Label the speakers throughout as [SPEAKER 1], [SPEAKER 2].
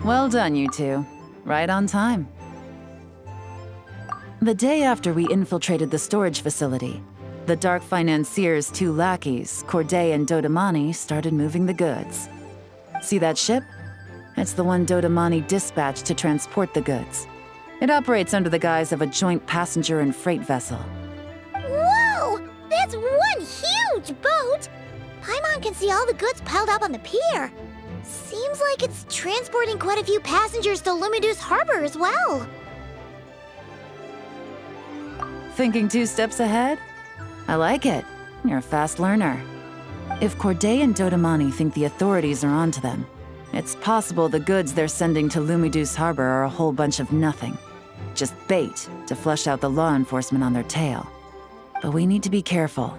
[SPEAKER 1] Well done, you two. Right on time. The day after we infiltrated the storage facility, the Dark Financier's two lackeys, Corday and Dodamani, started moving the goods. See that ship? It's the one Dodamani dispatched to transport the goods. It operates under the guise of a joint passenger and freight vessel.
[SPEAKER 2] Whoa! That's one huge boat! Paimon can see all the goods piled up on the pier. Seems like it's transporting quite a few passengers to Lumidu's harbor as well.
[SPEAKER 1] Thinking 2 steps ahead? I like it. You're a fast learner. If Corday and Dodamani think the authorities are onto them, it's possible the goods they're sending to Lumidu's harbor are a whole bunch of nothing. Just bait to flush out the law enforcement on their tail. But we need to be careful.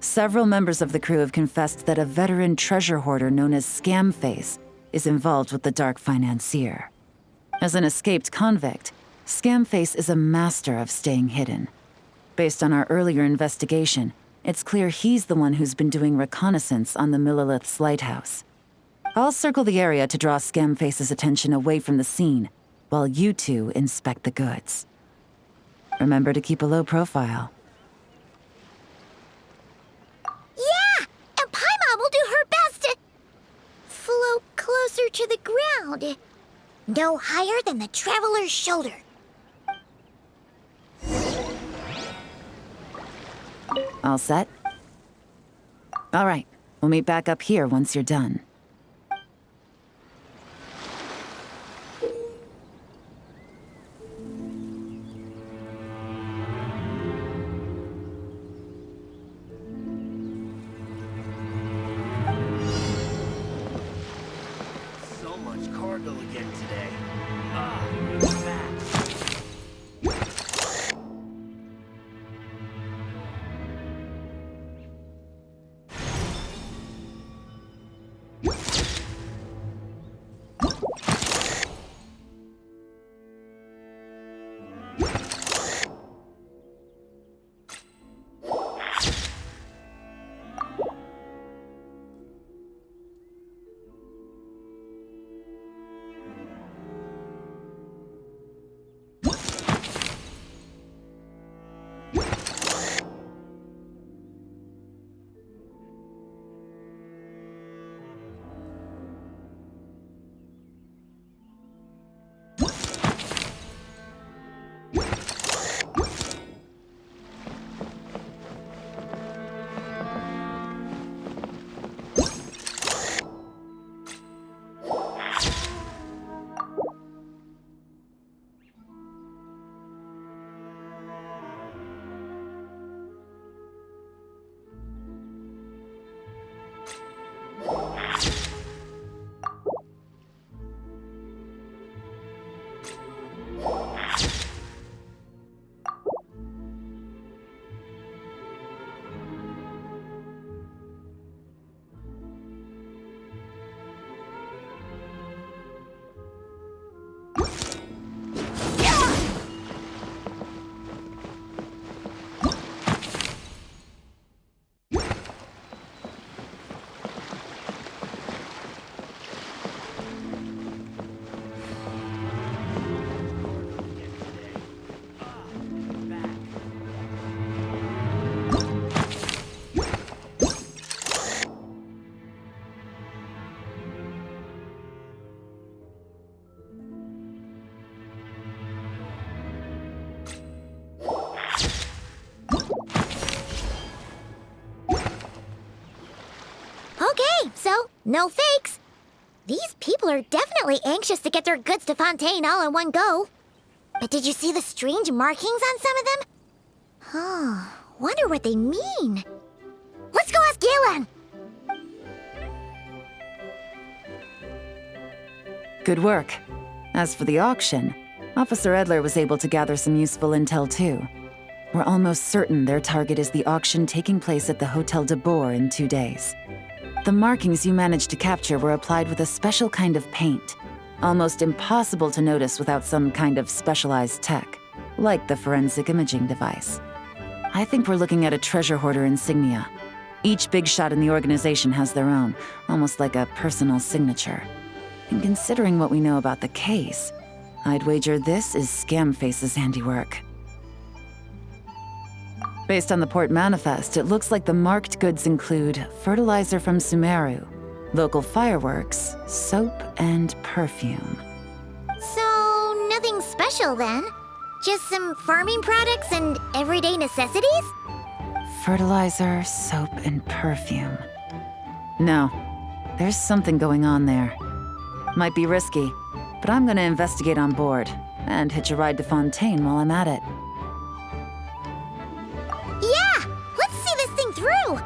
[SPEAKER 1] Several members of the crew have confessed that a veteran treasure hoarder known as Scamface is involved with the Dark Financier. As an escaped convict, Scamface is a master of staying hidden. Based on our earlier investigation, it's clear he's the one who's been doing reconnaissance on the Millilith's lighthouse. I'll circle the area to draw Scamface's attention away from the scene, while you two inspect the goods. Remember to keep a low profile.
[SPEAKER 2] Yeah! And Paimon will do her best to float closer to the ground. No higher than the traveler's shoulder.
[SPEAKER 1] All set? All right, we'll meet back up here once you're done.
[SPEAKER 3] So much cargo again today. Back.
[SPEAKER 2] So, no fakes. These people are definitely anxious to get their goods to Fontaine all in one go. But did you see the strange markings on some of them? Huh, wonder what they mean. Let's go ask Yelan!
[SPEAKER 1] Good work. As for the auction, Officer Edler was able to gather some useful intel too. We're almost certain their target is the auction taking place at the Hotel de Boer in 2 days. The markings you managed to capture were applied with a special kind of paint, almost impossible to notice without some kind of specialized tech, like the forensic imaging device. I think we're looking at a treasure hoarder insignia. Each big shot in the organization has their own, almost like a personal signature. And considering what we know about the case, I'd wager this is Scamface's handiwork. Based on the port manifest, it looks like the marked goods include fertilizer from Sumeru, local fireworks, soap, and perfume.
[SPEAKER 2] So, nothing special then? Just some farming products and everyday necessities?
[SPEAKER 1] Fertilizer, soap, and perfume. No, there's something going on there. Might be risky, but I'm gonna investigate on board and hitch a ride to Fontaine while I'm at it.
[SPEAKER 2] Yeah! Let's see this thing through!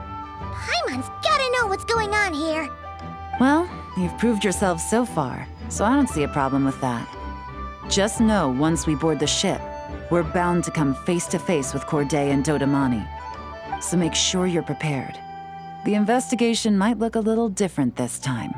[SPEAKER 2] Paimon's gotta know what's going on here.
[SPEAKER 1] Well, you've proved yourself so far, so I don't see a problem with that. Just know once we board the ship, we're bound to come face to face with Corday and Dodamani. So make sure you're prepared. The investigation might look a little different this time.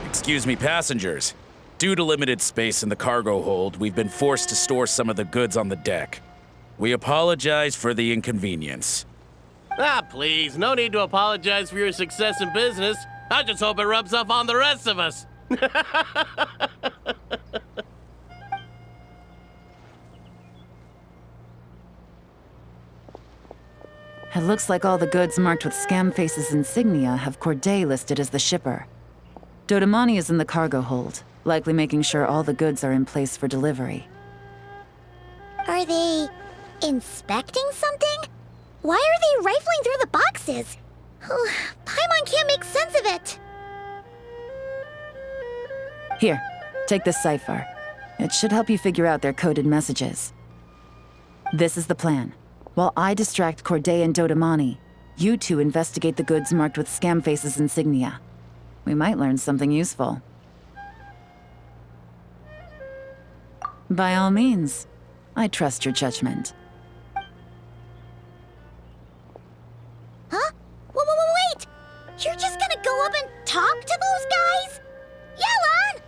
[SPEAKER 4] Excuse me, passengers. Due to limited space in the cargo hold, we've been forced to store some of the goods on the deck. We apologize for the inconvenience.
[SPEAKER 5] Ah, please, no need to apologize for your success in business. I just hope it rubs off on the rest of us.
[SPEAKER 1] It looks like all the goods marked with Scamface's insignia have Corday listed as the shipper. Dodamani is in the cargo hold, likely making sure all the goods are in place for delivery.
[SPEAKER 2] Are they inspecting something? Why are they rifling through the boxes? Paimon can't make sense of it.
[SPEAKER 1] Here, take this cipher. It should help you figure out their coded messages. This is the plan. While I distract Corday and Dodamani, you two investigate the goods marked with Scamface's insignia. We might learn something useful. By all means, I trust your judgment.
[SPEAKER 2] Huh? Wait! You're just gonna go up and talk to those guys? Yelan!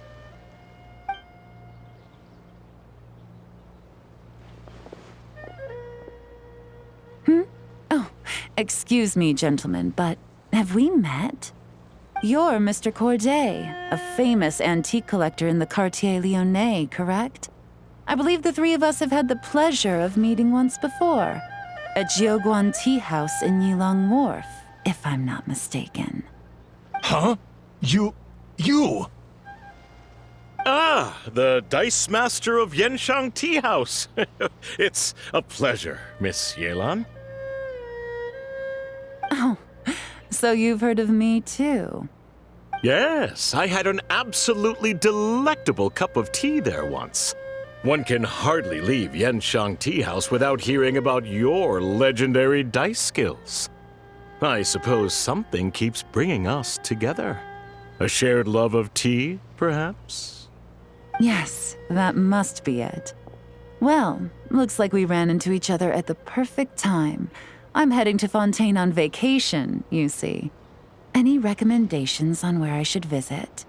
[SPEAKER 1] Oh, excuse me, gentlemen, but have we met? You're Mr. Corday, a famous antique collector in the Quartier Lyonnais, correct? I believe the three of us have had the pleasure of meeting once before, at Jiuguan Tea House in Yilong Wharf, if I'm not mistaken.
[SPEAKER 6] Huh? You...
[SPEAKER 7] Ah, the Dice Master of Yenshang Tea House. It's a pleasure, Miss Yelan.
[SPEAKER 1] Oh, so you've heard of me too?
[SPEAKER 7] Yes, I had an absolutely delectable cup of tea there once. One can hardly leave Yenshang Tea House without hearing about your legendary dice skills. I suppose something keeps bringing us together. A shared love of tea, perhaps?
[SPEAKER 1] Yes, that must be it. Well, looks like we ran into each other at the perfect time. I'm heading to Fontaine on vacation, you see. Any recommendations on where I should visit?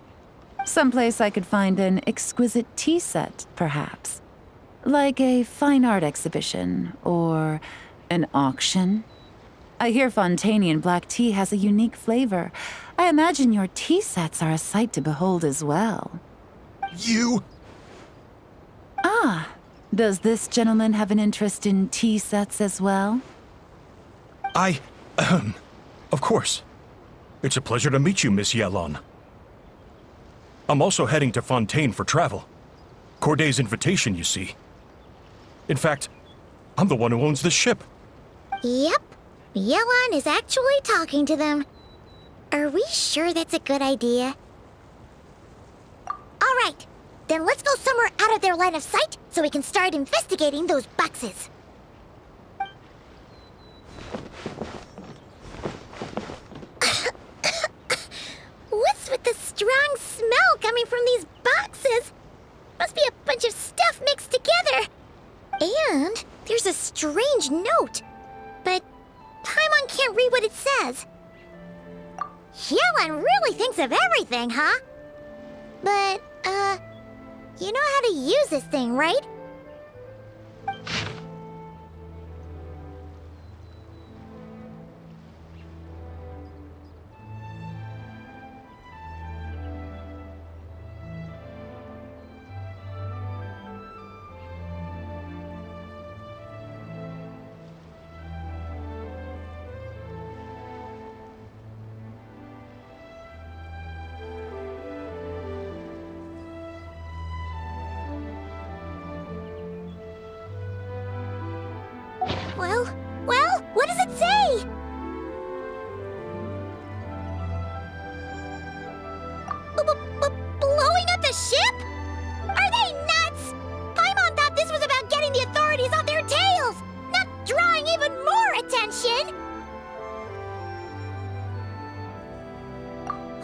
[SPEAKER 1] Someplace I could find an exquisite tea set, perhaps. Like a fine art exhibition, or an auction. I hear Fontainian black tea has a unique flavor. I imagine your tea sets are a sight to behold as well.
[SPEAKER 6] You...
[SPEAKER 1] Ah, does this gentleman have an interest in tea sets as well?
[SPEAKER 6] Of course. It's a pleasure to meet you, Miss Yelan. I'm also heading to Fontaine for travel. Corday's invitation, you see. In fact, I'm the one who owns this ship.
[SPEAKER 2] Yep. Yelan is actually talking to them. Are we sure that's a good idea? All right. Then let's go somewhere out of their line of sight so we can start investigating those boxes. What's with the coming from these boxes. Must be a bunch of stuff mixed together. And there's a strange note. But Paimon can't read what it says. Yelan really thinks of everything, huh? But, you know how to use this thing, right? Well, what does it say? Blowing up the ship? Are they nuts? Paimon thought this was about getting the authorities on their tails, not drawing even more attention.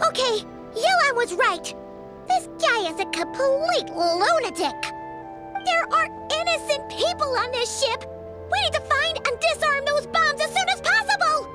[SPEAKER 2] Okay, Yelan was right. This guy is a complete lunatic. There are innocent people on this ship. We need to find and disarm those bombs as soon as possible!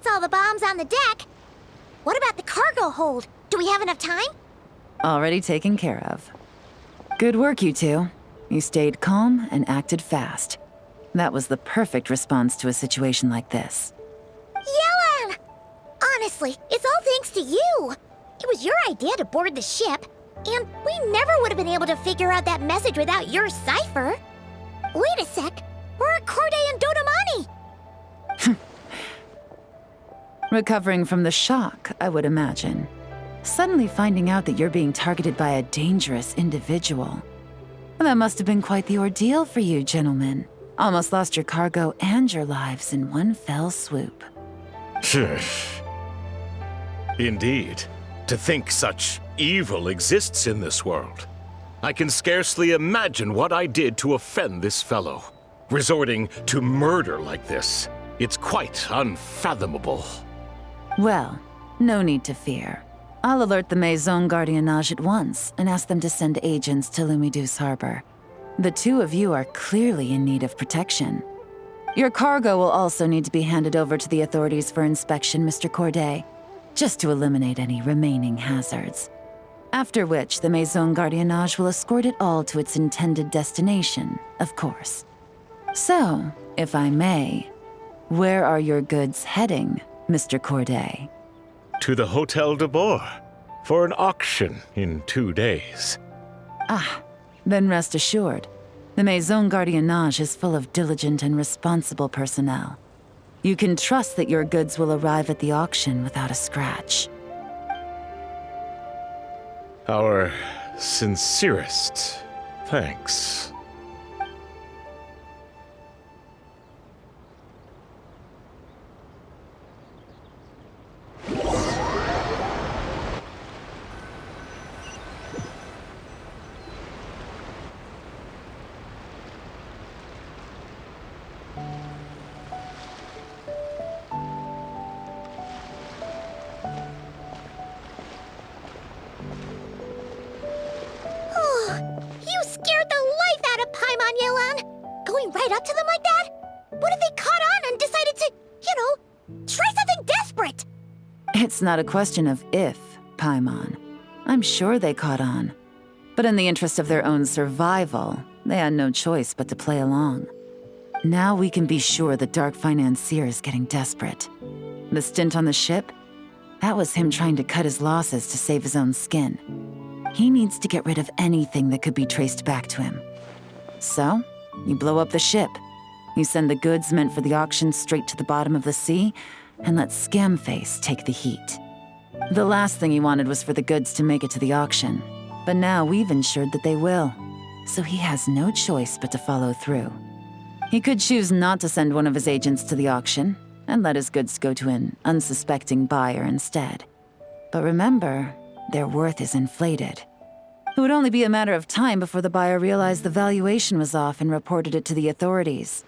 [SPEAKER 2] All the bombs on the deck. What about the cargo hold? Do we have enough time?
[SPEAKER 1] Already taken care of. Good work, you two. You stayed calm and acted fast. That was the perfect response to a situation like this.
[SPEAKER 2] Yelan! Honestly, it's all thanks to you. It was your idea to board the ship, and we never would have been able to figure out that message without your cipher. Wait a sec. We're at Corday and Dodomani.
[SPEAKER 1] Recovering from the shock, I would imagine. Suddenly finding out that you're being targeted by a dangerous individual. That must have been quite the ordeal for you, gentlemen. Almost lost your cargo and your lives in one fell swoop.
[SPEAKER 7] Indeed. To think such evil exists in this world. I can scarcely imagine what I did to offend this fellow. Resorting to murder like this. It's quite unfathomable.
[SPEAKER 1] Well, no need to fear. I'll alert the Maison Gardiennage at once and ask them to send agents to Lumidus Harbor. The two of you are clearly in need of protection. Your cargo will also need to be handed over to the authorities for inspection, Mr. Corday, just to eliminate any remaining hazards. After which, the Maison Gardiennage will escort it all to its intended destination, of course. So, if I may, where are your goods heading, Mr. Corday?
[SPEAKER 7] To the Hotel de Boer, for an auction in 2 days.
[SPEAKER 1] Ah, then rest assured, the Maison Gardiennage is full of diligent and responsible personnel. You can trust that your goods will arrive at the auction without a scratch.
[SPEAKER 7] Our sincerest thanks.
[SPEAKER 2] going right up to them like that? What if they caught on and decided to, try something desperate?
[SPEAKER 1] It's not a question of if, Paimon. I'm sure they caught on. But in the interest of their own survival, they had no choice but to play along. Now we can be sure the Dark Financier is getting desperate. The stint on the ship? That was him trying to cut his losses to save his own skin. He needs to get rid of anything that could be traced back to him. So, you blow up the ship. You send the goods meant for the auction straight to the bottom of the sea, and let Scamface take the heat. The last thing he wanted was for the goods to make it to the auction, but now we've ensured that they will, so he has no choice but to follow through. He could choose not to send one of his agents to the auction, and let his goods go to an unsuspecting buyer instead. But remember, their worth is inflated. It would only be a matter of time before the buyer realized the valuation was off and reported it to the authorities.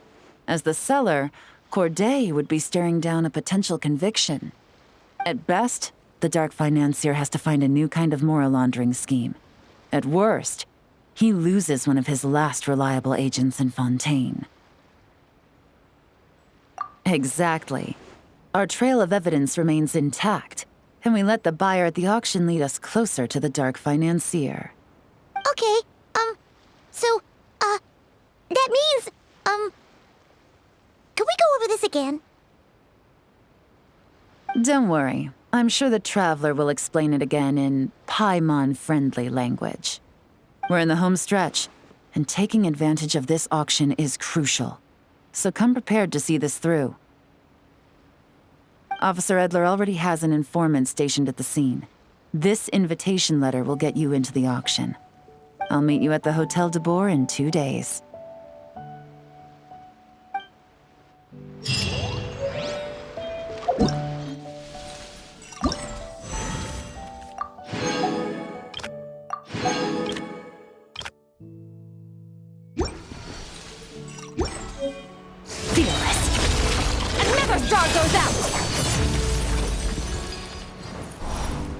[SPEAKER 1] As the seller, Corday would be staring down a potential conviction. At best, the Dark Financier has to find a new kind of Mora laundering scheme. At worst, he loses one of his last reliable agents in Fontaine. Exactly. Our trail of evidence remains intact, and we let the buyer at the auction lead us closer to the Dark Financier.
[SPEAKER 2] Okay, that means, could we go over this again?
[SPEAKER 1] Don't worry. I'm sure the Traveler will explain it again in Paimon-friendly language. We're in the home stretch, and taking advantage of this auction is crucial. So come prepared to see this through. Officer Edler already has an informant stationed at the scene. This invitation letter will get you into the auction. I'll meet you at the Hotel de Boer in 2 days.
[SPEAKER 2] Fearless. And never star goes out!